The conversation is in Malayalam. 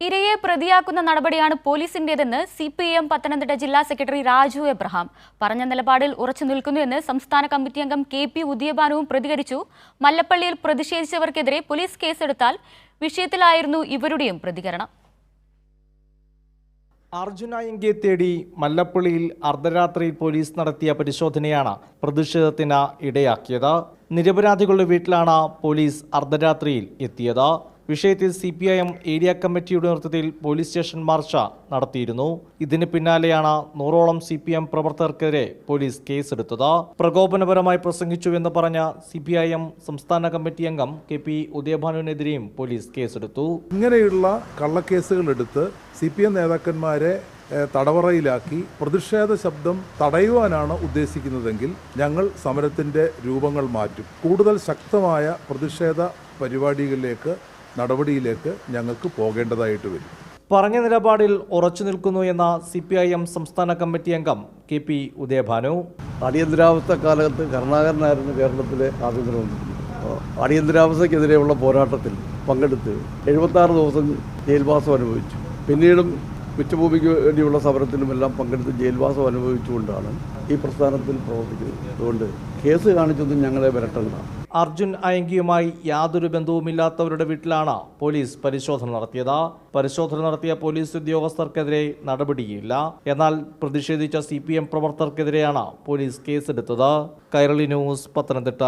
ഇരയെ പ്രതിയാക്കുന്ന നടപടിയാണ് പോലീസിന്റേതെന്ന് CPIM പത്തനംതിട്ട ജില്ലാ സെക്രട്ടറി രാജു എബ്രഹാം പറഞ്ഞ നിലപാടിൽ ഉറച്ചു നിൽക്കുന്നുവെന്ന് സംസ്ഥാന കമ്മിറ്റി അംഗം KP ഉദയഭാനുവും പ്രതികരിച്ചു. മല്ലപ്പള്ളിയിൽ പ്രതിഷേധിച്ചവർക്കെതിരെ പോലീസ് കേസെടുത്താൽ വിഷയത്തിലായിരുന്നു ഇവരുടെയും പ്രതികരണം. അർജുനായങ്കെ തേടി മല്ലപ്പള്ളിയിൽ അർദ്ധരാത്രിയിൽ പോലീസ് നടത്തിയ പരിശോധനയാണ് പ്രതിഷേധത്തിന് ഇടയാക്കിയത്. നിരപരാധികളുടെ വീട്ടിലാണ് പോലീസ് അർദ്ധരാത്രിയിൽ എത്തിയത്. വിഷയത്തിൽ CPIM ഏരിയ കമ്മിറ്റിയുടെ നേതൃത്വത്തിൽ പോലീസ് സ്റ്റേഷൻ മാർച്ച് നടത്തിയിരുന്നു. ഇതിന് പിന്നാലെയാണ് 100ഓളം CPIM പ്രവർത്തകർക്കെതിരെ പോലീസ് കേസെടുത്തത്. പ്രകോപനപരമായി പ്രസംഗിച്ചുവെന്ന് പറഞ്ഞ CPIM സംസ്ഥാന കമ്മിറ്റി അംഗം KP ഉദയഭാനുവിനെതിരെയും പോലീസ് കേസെടുത്തു. ഇങ്ങനെയുള്ള കള്ളക്കേസുകൾ എടുത്ത് CPIM നേതാക്കന്മാരെ തടവറയിലാക്കി പ്രതിഷേധ ശബ്ദം തടയുവാനാണ് ഉദ്ദേശിക്കുന്നതെങ്കിൽ ഞങ്ങൾ സമരത്തിൻ്റെ രൂപങ്ങൾ മാറ്റും. കൂടുതൽ ശക്തമായ പ്രതിഷേധ പരിപാടികളിലേക്ക് നടപടിയിലേക്ക് ഞങ്ങൾക്ക് പോകേണ്ടതായിട്ട് വരും. പറഞ്ഞ നിലപാടിൽ ഉറച്ചു നിൽക്കുന്നു എന്ന CPIM സംസ്ഥാന കമ്മിറ്റി അംഗം KP ഉദയഭാനു. അടിയന്തരാവസ്ഥ കാലത്ത് കരുണാകരനായിരുന്നു കേരളത്തിലെ ആഭ്യന്തരമന്ത്രി. അടിയന്തരാവസ്ഥക്കെതിരെയുള്ള പോരാട്ടത്തിൽ പങ്കെടുത്ത് 76 ദിവസം ജയിൽവാസം അനുഭവിച്ചു. പിന്നീടും ഉച്ചഭൂമിക്ക് വേണ്ടിയുള്ള സമരത്തിലുമെല്ലാം പങ്കെടുത്ത് ജയിൽവാസം അനുഭവിച്ചുകൊണ്ടാണ് ഈ പ്രസ്ഥാനത്തിൽ പ്രവർത്തിക്കുന്നത്. അതുകൊണ്ട് കേസ് കാണിച്ചൊന്നും ഞങ്ങളെ വരട്ടണ്ട. അർജുൻ അയങ്കിയുമായി യാതൊരു ബന്ധവുമില്ലാത്തവരുടെ വീട്ടിലാണ് പോലീസ് പരിശോധന നടത്തിയത്. പരിശോധന നടത്തിയ പോലീസ് ഉദ്യോഗസ്ഥർക്കെതിരെ നടപടിയില്ല. എന്നാൽ പ്രതിഷേധിച്ച CPIM പ്രവർത്തകർക്കെതിരെയാണ് പോലീസ് കേസെടുത്തത്. കൈരളി ന്യൂസ്, പത്തനംതിട്ട.